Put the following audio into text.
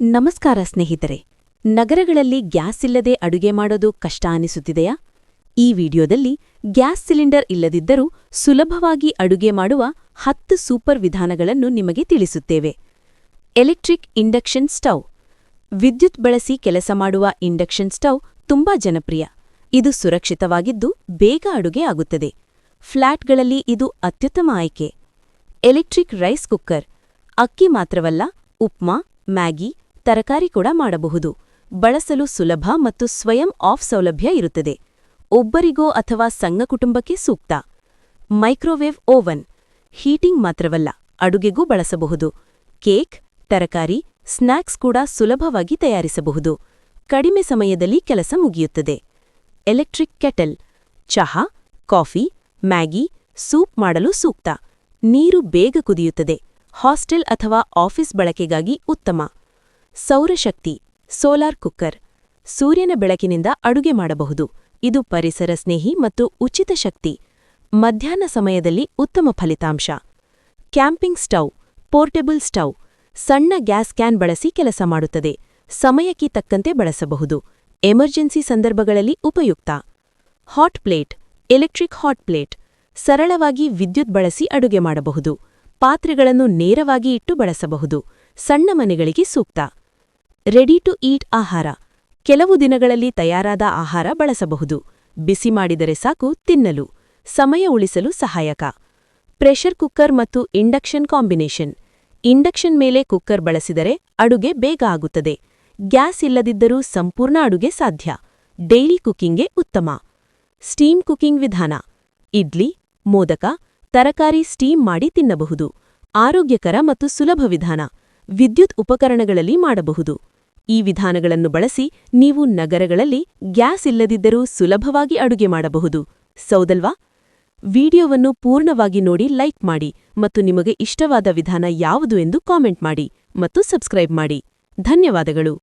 ನಮಸ್ಕಾರ ಸ್ನೇಹಿತರೆ. ನಗರಗಳಲ್ಲಿ ಗ್ಯಾಸ್ ಇಲ್ಲದೆ ಅಡುಗೆ ಮಾಡೋದು ಕಷ್ಟ ಅನಿಸುತ್ತಿದೆಯಾ? ಈ ವಿಡಿಯೋದಲ್ಲಿ ಗ್ಯಾಸ್ ಸಿಲಿಂಡರ್ ಇಲ್ಲದಿದ್ದರೂ ಸುಲಭವಾಗಿ ಅಡುಗೆ ಮಾಡುವ 10 ಸೂಪರ್ ವಿಧಾನಗಳನ್ನು ನಿಮಗೆ ತಿಳಿಸುತ್ತೇವೆ. Electric induction stove. ವಿದ್ಯುತ್ ಬಳಸಿ ಕೆಲಸ ಮಾಡುವ ಇಂಡಕ್ಷನ್ ಸ್ಟವ್ ತುಂಬಾ ಜನಪ್ರಿಯ. ಇದು ಸುರಕ್ಷಿತವಾಗಿದ್ದು ಬೇಗ ಅಡುಗೆ ಆಗುತ್ತದೆ. ಫ್ಲ್ಯಾಟ್ಗಳಲ್ಲಿ ಇದು ಅತ್ಯುತ್ತಮ ಆಯ್ಕೆ. Electric rice cooker. ಅಕ್ಕಿ ಮಾತ್ರವಲ್ಲ, ಉಪ್ಮಾ, ಮ್ಯಾಗಿ, ತರಕಾರಿ ಕೂಡ ಮಾಡಬಹುದು. ಬಳಸಲು ಸುಲಭ ಮತ್ತು ಸ್ವಯಂ ಆಫ್ ಸೌಲಭ್ಯ ಇರುತ್ತದೆ. ಒಬ್ಬರಿಗೋ ಅಥವಾ ಸಣ್ಣ ಕುಟುಂಬಕ್ಕೆ ಸೂಕ್ತ. Microwave oven. ಹೀಟಿಂಗ್ ಮಾತ್ರವಲ್ಲ, ಅಡುಗೆಗೂ ಬಳಸಬಹುದು. ಕೇಕ್, ತರಕಾರಿ, ಸ್ನ್ಯಾಕ್ಸ್ ಕೂಡ ಸುಲಭವಾಗಿ ತಯಾರಿಸಬಹುದು. ಕಡಿಮೆ ಸಮಯದಲ್ಲಿ ಕೆಲಸ ಮುಗಿಯುತ್ತದೆ. Electric kettle. ಚಹಾ, ಕಾಫಿ, ಮ್ಯಾಗಿ, ಸೂಪ್ ಮಾಡಲು ಸೂಕ್ತ. ನೀರು ಬೇಗ ಕುದಿಯುತ್ತದೆ. ಹಾಸ್ಟೆಲ್ ಅಥವಾ ಆಫೀಸ್ ಬಳಕೆಗಾಗಿ ಉತ್ತಮ. ಸೌರಶಕ್ತಿ. Solar cooker. ಸೂರ್ಯನ ಬೆಳಕಿನಿಂದ ಅಡುಗೆ ಮಾಡಬಹುದು. ಇದು ಪರಿಸರ ಸ್ನೇಹಿ ಮತ್ತು ಉಚಿತ ಶಕ್ತಿ. ಮಧ್ಯಾಹ್ನ ಸಮಯದಲ್ಲಿ ಉತ್ತಮ ಫಲಿತಾಂಶ. Camping stove. Portable stove. ಸಣ್ಣ ಗ್ಯಾಸ್ ಕ್ಯಾನ್ ಬಳಸಿ ಕೆಲಸ ಮಾಡುತ್ತದೆ. ಸಮಯಕ್ಕೆ ತಕ್ಕಂತೆ ಬಳಸಬಹುದು. ಎಮರ್ಜೆನ್ಸಿ ಸಂದರ್ಭಗಳಲ್ಲಿ ಉಪಯುಕ್ತ. Hot plate. Electric hot plate. ಸರಳವಾಗಿ ವಿದ್ಯುತ್ ಬಳಸಿ ಅಡುಗೆ ಮಾಡಬಹುದು. ಪಾತ್ರೆಗಳನ್ನು ನೇರವಾಗಿ ಇಟ್ಟು ಬಳಸಬಹುದು. ಸಣ್ಣ ಮನೆಗಳಿಗೆ ಸೂಕ್ತ. ರೆಡಿ ಟು ಈಟ್ ಆಹಾರ. ಕೆಲವು ದಿನಗಳಲ್ಲಿ ತಯಾರಾದ ಆಹಾರ ಬಳಸಬಹುದು. ಬಿಸಿ ಮಾಡಿದರೆ ಸಾಕು ತಿನ್ನಲು. ಸಮಯ ಉಳಿಸಲು ಸಹಾಯಕ. ಪ್ರೆಷರ್ ಕುಕ್ಕರ್ ಮತ್ತು ಇಂಡಕ್ಷನ್ ಕಾಂಬಿನೇಷನ್. ಇಂಡಕ್ಷನ್ ಮೇಲೆ ಕುಕ್ಕರ್ ಬಳಸಿದರೆ ಅಡುಗೆ ಬೇಗ ಆಗುತ್ತದೆ. ಗ್ಯಾಸ್ ಇಲ್ಲದಿದ್ದರೂ ಸಂಪೂರ್ಣ ಅಡುಗೆ ಸಾಧ್ಯ. ಡೈಲಿ ಕುಕಿಂಗ್ಗೆ ಉತ್ತಮ. ಸ್ಟೀಮ್ ಕುಕಿಂಗ್ ವಿಧಾನ. ಇಡ್ಲಿ, ಮೋದಕ, ತರಕಾರಿ ಸ್ಟೀಮ್ ಮಾಡಿ ತಿನ್ನಬಹುದು. ಆರೋಗ್ಯಕರ ಮತ್ತು ಸುಲಭ ವಿಧಾನ. ವಿದ್ಯುತ್ ಉಪಕರಣಗಳಲ್ಲಿ ಮಾಡಬಹುದು. ಈ ವಿಧಾನಗಳನ್ನು ಬಳಸಿ ನೀವು ನಗರಗಳಲ್ಲಿ ಗ್ಯಾಸ್ ಇಲ್ಲದಿದ್ದರೂ ಸುಲಭವಾಗಿ ಅಡುಗೆ ಮಾಡಬಹುದು. ಸೌದಲ್ವಾ? ವಿಡಿಯೋವನ್ನು ಪೂರ್ಣವಾಗಿ ನೋಡಿ ಲೈಕ್ ಮಾಡಿ ಮತ್ತು ನಿಮಗೆ ಇಷ್ಟವಾದ ವಿಧಾನ ಯಾವುದು ಎಂದು ಕಾಮೆಂಟ್ ಮಾಡಿ ಮತ್ತು ಸಬ್ಸ್ಕ್ರೈಬ್ ಮಾಡಿ. ಧನ್ಯವಾದಗಳು.